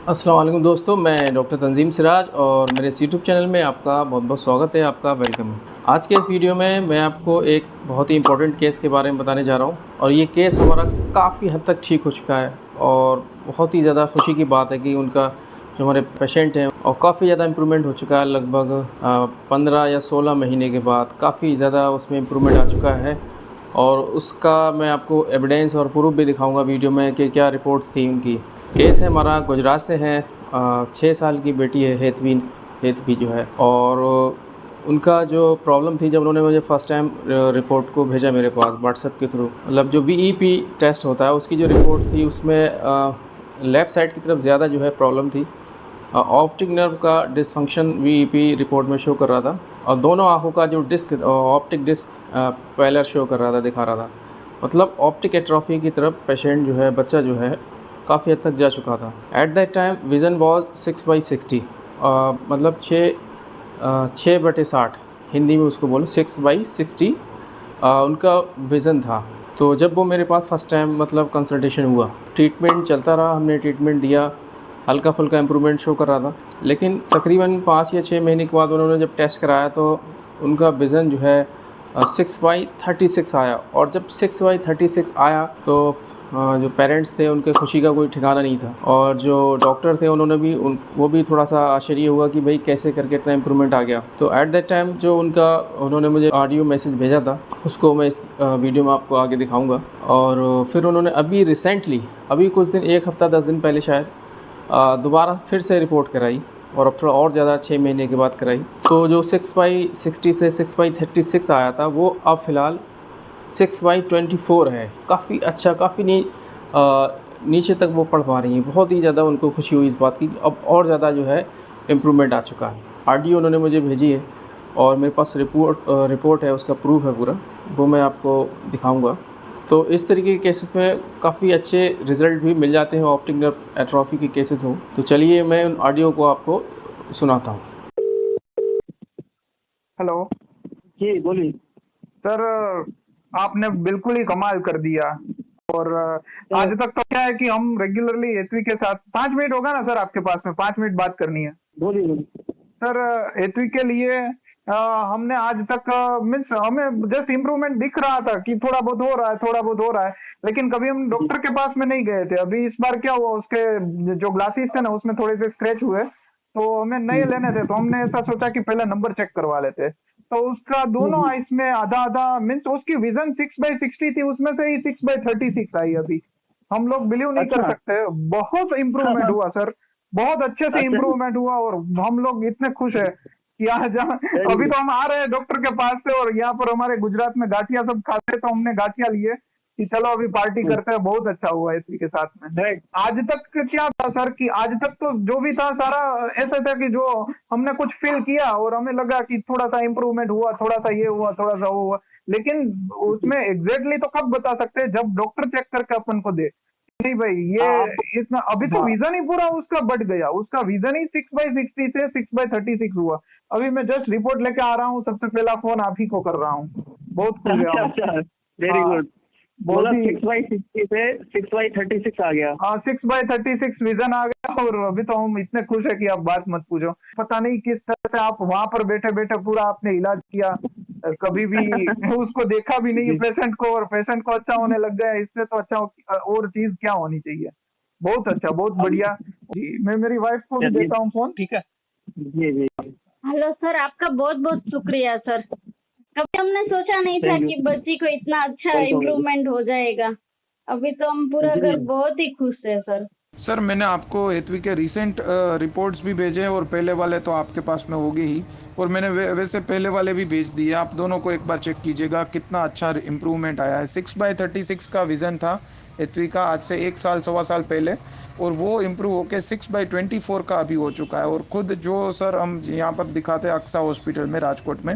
अस्सलाम वालेकुम दोस्तों, मैं डॉक्टर तंजीम सिराज और मेरे इस यूट्यूब चैनल में आपका बहुत-बहुत स्वागत है, आपका वेलकम है। आज के इस वीडियो में मैं आपको एक बहुत ही इम्पोर्टेंट केस के बारे में बताने जा रहा हूँ और ये केस हमारा काफ़ी हद तक ठीक हो चुका है और बहुत ही ज़्यादा खुशी की बात है कि उनका जो हमारे पेशेंट हैं और काफ़ी ज़्यादा इम्प्रूवमेंट हो चुका है। लगभग 15 या 16 महीने के बाद काफ़ी ज़्यादा उसमें इम्प्रूवमेंट आ चुका है और उसका मैं आपको एविडेंस और प्रूफ भी दिखाऊँगा वीडियो में कि क्या रिपोर्ट्स थी उनकी। केस है हमारा गुजरात से है। 6 साल की बेटी है हेतवी जो है और उनका जो प्रॉब्लम थी जब उन्होंने मुझे फ़र्स्ट टाइम रिपोर्ट को भेजा मेरे पास व्हाट्सएप के थ्रू, मतलब जो वीईपी टेस्ट होता है उसकी जो रिपोर्ट थी उसमें लेफ़्ट साइड की तरफ ज़्यादा जो है प्रॉब्लम थी। ऑप्टिक नर्व का डिसफंक्शन वीईपी रिपोर्ट में शो कर रहा था और दोनों आँखों का जो डिस्क ऑप्टिक डिस्क पेलर शो कर रहा था, दिखा रहा था। मतलब ऑप्टिक एट्रोफी की तरफ पेशेंट जो है, बच्चा जो है काफ़ी हद तक जा चुका था। At that time vision was 6/60, मतलब 6/60 हिंदी में उसको बोलो 6/60 उनका विज़न था। तो जब वो मेरे पास फ़र्स्ट टाइम मतलब कंसल्टेशन हुआ, ट्रीटमेंट चलता रहा, हमने ट्रीटमेंट दिया, हल्का फुल्का इम्प्रूवमेंट शो कर रहा था। लेकिन तकरीबन 5 या 6 महीने के बाद उन्होंने जब टेस्ट कराया तो उनका विज़न जो है 6/36 आया और जब 6/36 आया तो जो पेरेंट्स थे उनके खुशी का कोई ठिकाना नहीं था और जो डॉक्टर थे उन्होंने भी वो भी थोड़ा सा आश्चर्य हुआ कि भाई कैसे करके इतना इम्प्रूवमेंट आ गया। तो एट दैट टाइम जो उनका उन्होंने मुझे ऑडियो मैसेज भेजा था उसको मैं इस वीडियो में आपको आगे दिखाऊंगा। और फिर उन्होंने अभी रिसेंटली, अभी कुछ दिन, 1 हफ़्ता 10 दिन पहले शायद, दोबारा फिर से रिपोर्ट कराई और अब थोड़ा और ज़्यादा 6 महीने के बाद कराई। तो जो 6/60 से 6/36 आया था वो अब फ़िलहाल 6/24 है। काफ़ी अच्छा, काफ़ी नीचे तक वो पढ़ पा रही हैं। बहुत ही ज़्यादा उनको खुशी हुई इस बात की कि अब और ज़्यादा जो है इम्प्रूवमेंट आ चुका है। ऑडियो उन्होंने मुझे भेजी है और मेरे पास रिपोर्ट है, उसका प्रूफ है पूरा, वो मैं आपको दिखाऊँगा। तो इस तरीके के केसेस में काफ़ी अच्छे रिज़ल्ट भी मिल जाते हैं ऑप्टिक नर्व एट्रोफी के केसेस हों। तो चलिए मैं उन ऑडियो को आपको सुनाता हूँ। हेलो जी, बोलिए। सर। आपने बिल्कुल ही कमाल कर दिया। और तो आज तक तो क्या है कि हम रेगुलरली एथवी के साथ 5 मिनट होगा ना सर आपके पास में 5 मिनट बात करनी है बोलिए, बोलिए। सर। एथवी के लिए हमने आज तक मीन्स हमें जस्ट इम्प्रूवमेंट दिख रहा था कि थोड़ा बहुत हो रहा है, थोड़ा बहुत हो रहा है, लेकिन कभी हम जी, डॉक्टर के पास में नहीं गए थे। अभी इस बार क्या हुआ, उसके जो ग्लासेस थे ना उसमें थोड़े से स्क्रैच हुए, तो हमें नए हुँ, लेने थे, तो हमने ऐसा सोचा कि पहले नंबर चेक करवा लेते। तो उसका हुँ, दोनों हुँ। आइस में आधा आधा मीन्स उसकी विजन 6/60 थी, उसमें से ही 6/36 आई अभी। हम लोग बिलीव नहीं कर अच्छा। सकते, बहुत इम्प्रूवमेंट हुआ सर। बहुत अच्छे से अच्छा, इम्प्रूवमेंट हुआ और हम लोग इतने खुश है कि आज वेरी अभी गुड। तो हम आ रहे हैं डॉक्टर के पास से, और यहाँ पर हमारे गुजरात में गाठिया सब खाते हैं, तो हमने गाठिया लिए कि चलो अभी पार्टी हुँ, करते हैं। बहुत अच्छा हुआ इसी के साथ में। राइट। आज तक क्या था सर कि आज तक तो जो भी था सारा ऐसा था कि जो हमने कुछ फील किया और हमें लगा कि थोड़ा सा इम्प्रूवमेंट हुआ, थोड़ा सा ये हुआ, थोड़ा सा वो हुआ, लेकिन उसमें एग्जैक्टली तो कब बता सकते हैं जब डॉक्टर चेक करके अपन को दे। नहीं भाई, ये आप इतना अभी तो हाँ, विजन ही पूरा उसका बढ़ गया, उसका विजन ही 6/60 से 6/36 हुआ। अभी मैं जस्ट रिपोर्ट लेके आ रहा हूँ, सबसे पहला फोन आप ही को कर रहा हूँ। बहुत खुश है अच्छा, हम। अच्छा, वेरी हाँ, गुड। बहुत मतलब ही। 6/60 से 6/36 आ गया। हाँ, 6/36 विजन आ गया और अभी तो हम इतने खुश है कि आप बात मत पूछो। पता नहीं किस तरह से आप वहां पर बैठे बैठे पूरा आपने इलाज किया। कभी भी उसको देखा भी नहीं जी, पेशेंट को, और पेशेंट को अच्छा होने लग गया। इससे तो अच्छा और चीज क्या होनी चाहिए। बहुत अच्छा, बहुत अब बढ़िया। जी, मैं मेरी वाइफ को भी चलिए। देता हूँ फोन, ठीक है। जी, जी, हेलो सर, आपका बहुत बहुत शुक्रिया सर। कभी हमने सोचा नहीं था थैंक यू। कि बच्ची को इतना अच्छा वेलकम, वेलकम। इम्प्रूवमेंट हो जाएगा। अभी तो हम पूरा जी, घर बहुत ही खुश है सर। सर, मैंने आपको हेतवी के रीसेंट रिपोर्ट्स भी भेजे हैं और पहले वाले तो आपके पास में होंगे ही, और मैंने वैसे पहले वाले भी भेज दिए। आप दोनों को एक बार चेक कीजिएगा कितना अच्छा इम्प्रूवमेंट आया है। 6/36 का विज़न था हेतवी का आज से 1 साल सवा साल पहले, और वो इम्प्रूव होकर 6/24 का अभी हो चुका है। और खुद जो सर हम यहाँ पर दिखाते हैं अक्सा हॉस्पिटल में राजकोट में,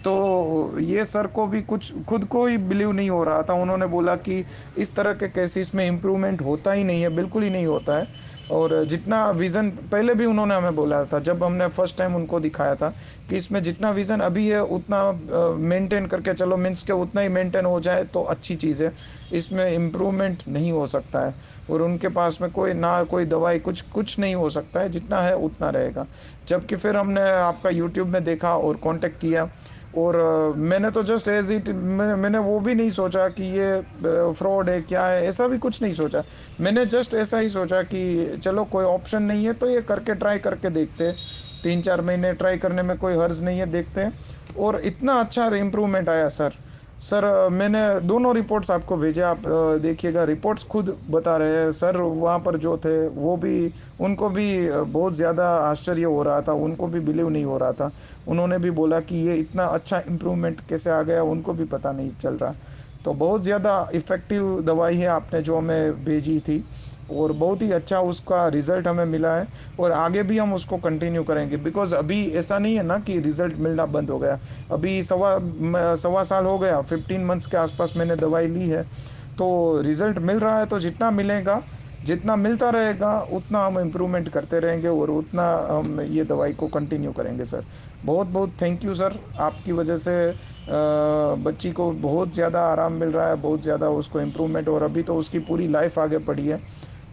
तो ये सर को भी कुछ खुद को ही बिलीव नहीं हो रहा था। उन्होंने बोला कि इस तरह के केसेस में इम्प्रूवमेंट होता ही नहीं है, बिल्कुल ही नहीं होता है। और जितना विज़न पहले भी उन्होंने हमें बोला था, जब हमने फर्स्ट टाइम उनको दिखाया था कि इसमें जितना विज़न अभी है उतना मेंटेन करके चलो, मीन्स के उतना ही मेंटेन हो जाए तो अच्छी चीज़ है, इसमें इम्प्रूवमेंट नहीं हो सकता है। और उनके पास में कोई ना कोई दवाई कुछ कुछ नहीं हो सकता है, जितना है उतना रहेगा। जबकि फिर हमने आपका यूट्यूब में देखा और कांटेक्ट किया, और मैंने तो जस्ट एज इट मैंने वो भी नहीं सोचा कि ये फ्रॉड है क्या है, ऐसा भी कुछ नहीं सोचा। मैंने जस्ट ऐसा ही सोचा कि चलो कोई ऑप्शन नहीं है तो ये करके ट्राई करके देखते हैं, 3-4 महीने ट्राई करने में कोई हर्ज नहीं है, देखते हैं। और इतना अच्छा इम्प्रूवमेंट आया सर। सर मैंने दोनों रिपोर्ट्स आपको भेजे, आप देखिएगा, रिपोर्ट्स खुद बता रहे हैं सर। वहाँ पर जो थे वो भी, उनको भी बहुत ज़्यादा आश्चर्य हो रहा था, उनको भी बिलीव नहीं हो रहा था। उन्होंने भी बोला कि ये इतना अच्छा इम्प्रूवमेंट कैसे आ गया, उनको भी पता नहीं चल रहा। तो बहुत ज़्यादा इफ़ेक्टिव दवाई है आपने जो हमें भेजी थी, और बहुत ही अच्छा उसका रिज़ल्ट हमें मिला है। और आगे भी हम उसको कंटिन्यू करेंगे, बिकॉज़ अभी ऐसा नहीं है ना कि रिज़ल्ट मिलना बंद हो गया। अभी सवा साल हो गया, 15 मंथ्स के आसपास मैंने दवाई ली है, तो रिज़ल्ट मिल रहा है। तो जितना मिलेगा, जितना मिलता रहेगा, उतना हम इम्प्रूवमेंट करते रहेंगे और उतना हम ये दवाई को कंटिन्यू करेंगे सर। बहुत बहुत थैंक यू सर, आपकी वजह से बच्ची को बहुत ज़्यादा आराम मिल रहा है, बहुत ज़्यादा उसको इम्प्रूवमेंट। और अभी तो उसकी पूरी लाइफ आगे पड़ी है,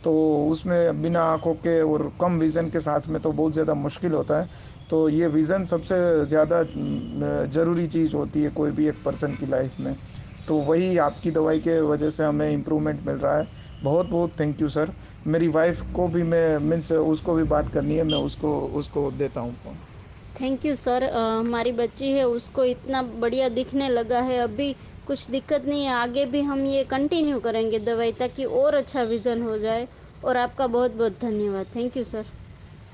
तो उसमें बिना आँखों के और कम विज़न के साथ में तो बहुत ज़्यादा मुश्किल होता है। तो ये विज़न सबसे ज़्यादा ज़रूरी चीज़ होती है कोई भी एक पर्सन की लाइफ में। तो वही आपकी दवाई के वजह से हमें इम्प्रूवमेंट मिल रहा है। बहुत बहुत थैंक यू सर। मेरी वाइफ को भी मैं मीन्स उसको भी बात करनी है, मैं उसको उसको देता हूँ फ़ोन। Thank you sir. हमारी बच्ची है, उसको इतना बढ़िया दिखने लगा है, अभी कुछ दिक्कत नहीं है। आगे भी हम ये कंटिन्यू करेंगे दवाई, ताकि और अच्छा विज़न हो जाए। और आपका बहुत बहुत धन्यवाद। Thank you sir.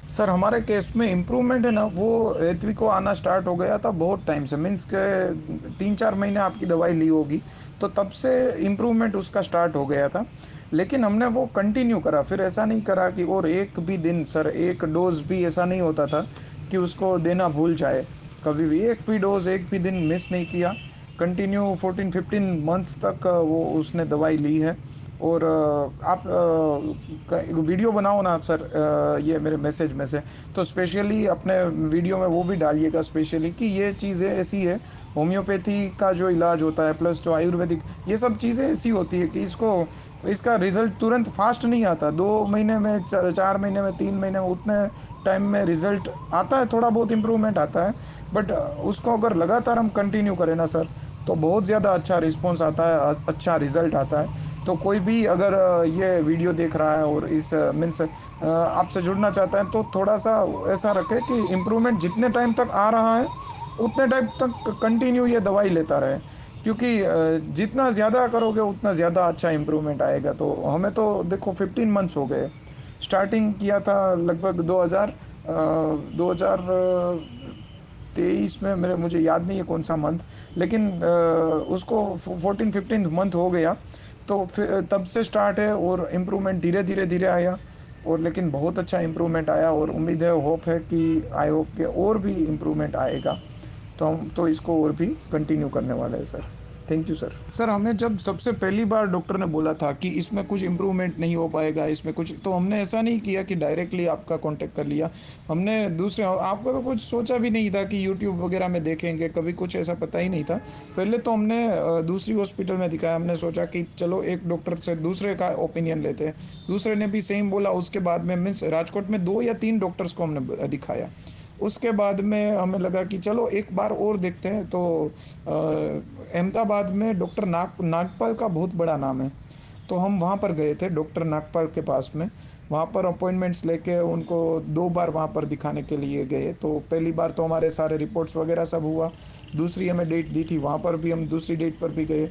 सर हमारे केस में इम्प्रूवमेंट है ना, वो एथवी को आना स्टार्ट हो गया था बहुत टाइम से, मीन्स के 3-4 महीने आपकी दवाई ली होगी, तो तब से इम्प्रूवमेंट उसका स्टार्ट हो गया था। लेकिन हमने वो कंटिन्यू करा, फिर ऐसा नहीं करा कि और एक भी दिन सर एक डोज भी ऐसा नहीं होता था कि उसको देना भूल जाए। कभी भी एक भी डोज एक भी दिन मिस नहीं किया। कंटिन्यू 14-15 मंथ्स तक वो उसने दवाई ली है। और आप एक वीडियो बनाओ ना सर, ये मेरे मैसेज में से, तो स्पेशली अपने वीडियो में वो भी डालिएगा स्पेशली कि ये चीज़ें ऐसी है, होम्योपैथी का जो इलाज होता है प्लस जो आयुर्वेदिक, ये सब चीज़ें ऐसी होती है कि इसका रिज़ल्ट तुरंत फास्ट नहीं आता। 2 महीने में, 4 महीने में, 3 महीने में, उतने टाइम में रिज़ल्ट आता है, थोड़ा बहुत इम्प्रूवमेंट आता है। बट उसको अगर लगातार हम कंटिन्यू करें ना सर, तो बहुत ज़्यादा अच्छा रिस्पॉन्स आता है, अच्छा रिज़ल्ट आता है। तो कोई भी अगर ये वीडियो देख रहा है और इस मीन्स आपसे जुड़ना चाहता है, तो थोड़ा सा ऐसा रखें कि इम्प्रूवमेंट जितने टाइम तक आ रहा है उतने टाइम तक कंटिन्यू ये दवाई लेता रहे, क्योंकि जितना ज़्यादा करोगे उतना ज़्यादा अच्छा इम्प्रूवमेंट आएगा। तो हमें तो देखो 15 मंथ्स हो गए, स्टार्टिंग किया था लगभग 2023 में, मेरे मुझे याद नहीं है कौन सा मंथ, लेकिन उसको 14-15 मंथ हो गया। तो फिर तब से स्टार्ट है और इम्प्रूवमेंट धीरे धीरे धीरे आया, और लेकिन बहुत अच्छा इम्प्रूवमेंट आया। और उम्मीद है, होप है कि आई होप के और भी इम्प्रूवमेंट आएगा। तो हम तो इसको और भी कंटिन्यू करने वाले हैं sir. Thank you sir. Sir हमें जब सबसे पहली बार डॉक्टर ने बोला था कि इसमें कुछ इम्प्रूवमेंट नहीं हो पाएगा, इसमें कुछ, तो हमने ऐसा नहीं किया कि डायरेक्टली आपका कांटेक्ट कर लिया। हमने दूसरे, आपका तो कुछ सोचा भी नहीं था कि यूट्यूब वगैरह में देखेंगे, कभी कुछ ऐसा पता ही नहीं था। पहले तो हमने दूसरी हॉस्पिटल में दिखाया, हमने सोचा कि चलो एक डॉक्टर से दूसरे का ओपिनियन लेते हैं। दूसरे ने भी सेम बोला, उसके बाद में मीन्स राजकोट में 2 या 3 डॉक्टर्स को हमने दिखाया। उसके बाद में हमें लगा कि चलो एक बार और देखते हैं। तो अहमदाबाद में डॉक्टर नागपाल का बहुत बड़ा नाम है, तो हम वहाँ पर गए थे डॉक्टर नागपाल के पास में। वहाँ पर अपॉइंटमेंट्स लेके उनको 2 बार वहाँ पर दिखाने के लिए गए। तो पहली बार तो हमारे सारे रिपोर्ट्स वगैरह सब हुआ, दूसरी हमें डेट दी थी, वहाँ पर भी हम दूसरी डेट पर भी गए।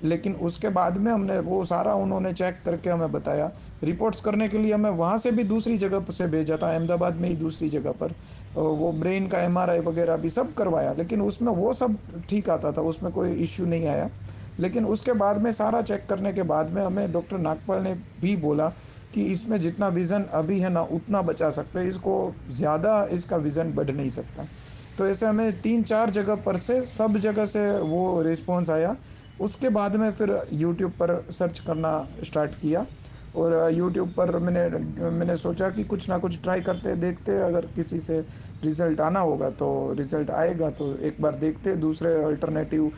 लेकिन उसके बाद में हमने वो सारा उन्होंने चेक करके हमें बताया। रिपोर्ट्स करने के लिए हमें वहाँ से भी दूसरी जगह से भेजा था, अहमदाबाद में ही दूसरी जगह पर। वो ब्रेन का एमआरआई वगैरह भी सब करवाया, लेकिन उसमें वो सब ठीक आता था, उसमें कोई इश्यू नहीं आया। लेकिन उसके बाद में सारा चेक करने के बाद में हमें डॉक्टर नागपाल ने भी बोला कि इसमें जितना विज़न अभी है ना उतना बचा सकते हैं, इसको ज़्यादा इसका विज़न बढ़ नहीं सकता। तो ऐसे हमें 3-4 जगह पर से सब जगह से वो रिस्पॉन्स आया। उसके बाद में फिर यूट्यूब पर सर्च करना स्टार्ट किया, और यूट्यूब पर मैंने सोचा कि कुछ ना कुछ ट्राई करते देखते, अगर किसी से रिज़ल्ट आना होगा तो रिज़ल्ट आएगा तो एक बार देखते, दूसरे अल्टरनेटिव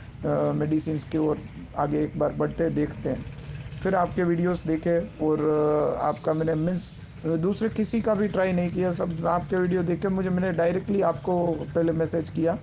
मेडिसिन की ओर आगे एक बार बढ़ते देखते हैं। फिर आपके वीडियोस देखे और आपका मैंने मीन्स दूसरे किसी का भी ट्राई नहीं किया, सब आपके वीडियो देख के मैंने डायरेक्टली आपको पहले मैसेज किया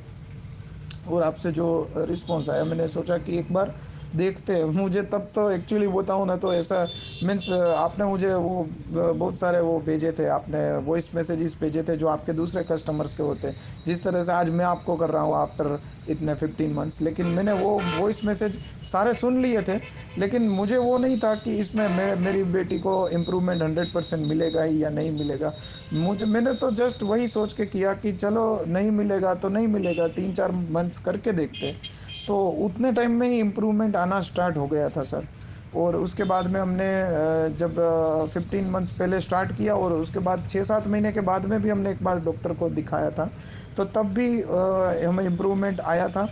और आपसे जो रिस्पॉन्स आया मैंने सोचा कि एक बार देखते हैं। मुझे तब तो एक्चुअली बताऊँ ना तो ऐसा मीन्स आपने मुझे वो बहुत सारे वो भेजे थे, आपने वॉइस मैसेजेस भेजे थे जो आपके दूसरे कस्टमर्स के होते, जिस तरह से आज मैं आपको कर रहा हूँ आफ्टर इतने 15 मंथ्स। लेकिन मैंने वो वॉइस मैसेज सारे सुन लिए थे, लेकिन मुझे वो नहीं था कि इसमें मेरी बेटी को इम्प्रूवमेंट 100% मिलेगा ही या नहीं मिलेगा। मैंने तो जस्ट वही सोच के किया कि चलो नहीं मिलेगा तो नहीं मिलेगा, 3-4 मंथ्स करके देखते। तो उतने टाइम में ही इम्प्रूवमेंट आना स्टार्ट हो गया था सर। और उसके बाद में हमने जब 15 मंथ्स पहले स्टार्ट किया और उसके बाद 6-7 महीने के बाद में भी हमने एक बार डॉक्टर को दिखाया था, तो तब भी हमें इम्प्रूवमेंट आया था।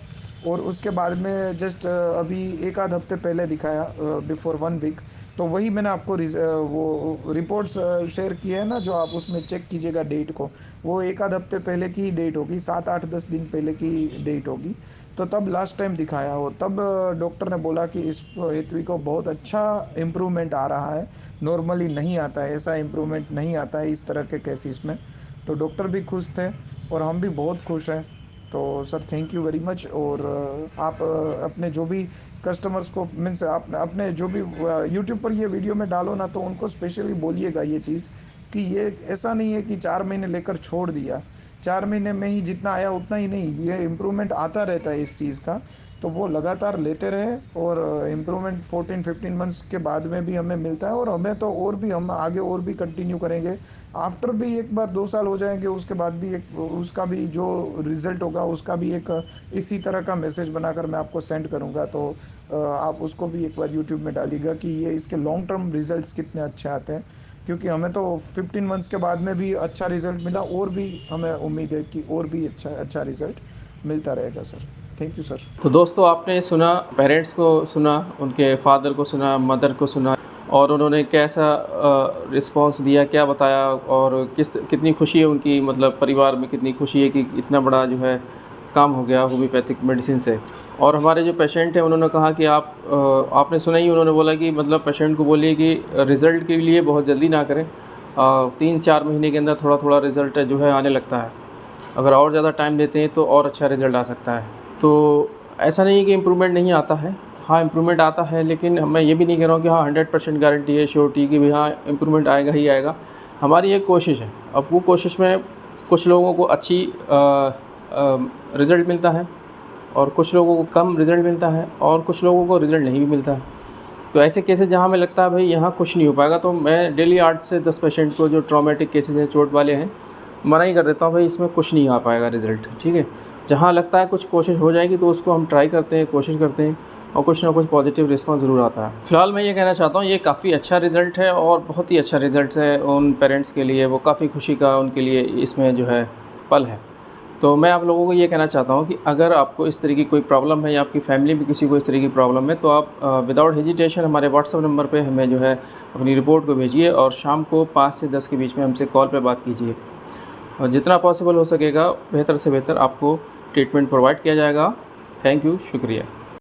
और उसके बाद में जस्ट अभी एक आध हफ्ते पहले दिखाया, बिफोर 1 वीक। तो वही मैंने आपको वो रिपोर्ट्स शेयर किए हैं ना, जो आप उसमें चेक कीजिएगा डेट को, वो एक आध हफ्ते पहले की डेट होगी, 7-8-10 दिन पहले की डेट होगी। तो तब लास्ट टाइम दिखाया और तब डॉक्टर ने बोला कि इस हेतवी को बहुत अच्छा इम्प्रूवमेंट आ रहा है, नॉर्मली नहीं आता है, ऐसा इम्प्रूवमेंट नहीं आता है इस तरह के केसेस में। तो डॉक्टर भी खुश थे और हम भी बहुत खुश हैं। तो sir thank you very much. और आप अपने जो भी कस्टमर्स को मीन्स आप अपने जो भी यूट्यूब पर ये वीडियो में डालो ना, तो उनको स्पेशली बोलिएगा ये चीज़ कि ये ऐसा नहीं है कि 4 महीने लेकर छोड़ दिया, 4 महीने में ही जितना आया उतना ही नहीं, ये इम्प्रूवमेंट आता रहता है इस चीज़ का। तो वो लगातार लेते रहे और इम्प्रूवमेंट 14-15 मंथ्स के बाद में भी हमें मिलता है, और हमें तो और भी हम आगे और भी कंटिन्यू करेंगे। आफ्टर भी एक बार 2 साल हो जाएंगे उसके बाद भी एक उसका भी जो रिज़ल्ट होगा उसका भी एक इसी तरह का मैसेज बनाकर मैं आपको सेंड करूँगा। तो आप उसको भी एक बार यूट्यूब में डालिएगा कि ये इसके लॉन्ग टर्म रिजल्ट्स कितने अच्छे आते हैं, क्योंकि हमें तो 15 मंथ्स के बाद में भी अच्छा रिज़ल्ट मिला, और भी हमें उम्मीद है कि और भी अच्छा अच्छा रिज़ल्ट मिलता रहेगा सर। Thank you sir. तो दोस्तों आपने सुना, पेरेंट्स को सुना, उनके फादर को सुना, मदर को सुना, और उन्होंने कैसा रिस्पांस दिया, क्या बताया, और कितनी खुशी है उनकी, मतलब परिवार में कितनी खुशी है कि इतना बड़ा जो है काम हो गया होम्योपैथिक मेडिसिन से। और हमारे जो पेशेंट हैं उन्होंने कहा कि आपने सुना ही, उन्होंने बोला कि मतलब पेशेंट को बोलिए कि रिज़ल्ट के लिए बहुत जल्दी ना करें, 3-4 महीने के अंदर थोड़ा थोड़ा रिज़ल्ट जो है आने लगता है। अगर और ज़्यादा टाइम देते हैं तो और अच्छा रिज़ल्ट आ सकता है। तो ऐसा नहीं है कि इम्प्रूवमेंट नहीं आता है, हाँ इम्प्रूवमेंट आता है, लेकिन मैं ये भी नहीं कह रहा हूँ कि हाँ 100% गारंटी है, श्योरिटी कि भाई हाँ इम्प्रूवमेंट आएगा ही आएगा। हमारी एक कोशिश है, अब वो कोशिश में कुछ लोगों को अच्छी रिज़ल्ट मिलता है और कुछ लोगों को कम रिज़ल्ट मिलता है और कुछ लोगों को रिज़ल्ट नहीं भी मिलता है। तो ऐसे केसेस जहाँ हमें लगता है भाई यहाँ कुछ नहीं हो पाएगा, तो मैं डेली 8 से 10 पेशेंट को जो ट्रॉमेटिक केसेस हैं, चोट वाले हैं, मना ही कर देता हूँ भाई इसमें कुछ नहीं आ पाएगा रिज़ल्ट, ठीक है। जहाँ लगता है कुछ कोशिश हो जाएगी तो उसको हम ट्राई करते हैं, कोशिश करते हैं, और कुछ ना कुछ पॉजिटिव रिस्पांस ज़रूर आता है। फ़िलहाल मैं ये कहना चाहता हूँ ये काफ़ी अच्छा रिज़ल्ट है और बहुत ही अच्छा रिज़ल्ट है उन पेरेंट्स के लिए, वो काफ़ी खुशी का उनके लिए इसमें जो है पल है। तो मैं आप लोगों को ये कहना चाहता हूँ कि अगर आपको इस तरह की कोई प्रॉब्लम है या आपकी फैमिली में किसी को इस तरह की प्रॉब्लम है, तो आप विदाउट हेजिटेशन हमारे व्हाट्सएप नंबर पे हमें जो है अपनी रिपोर्ट को भेजिए और शाम को 5 से 10 के बीच में हमसे कॉल पे बात कीजिए, और जितना पॉसिबल हो सकेगा बेहतर से बेहतर आपको ट्रीटमेंट प्रोवाइड किया जाएगा। थैंक यू, शुक्रिया।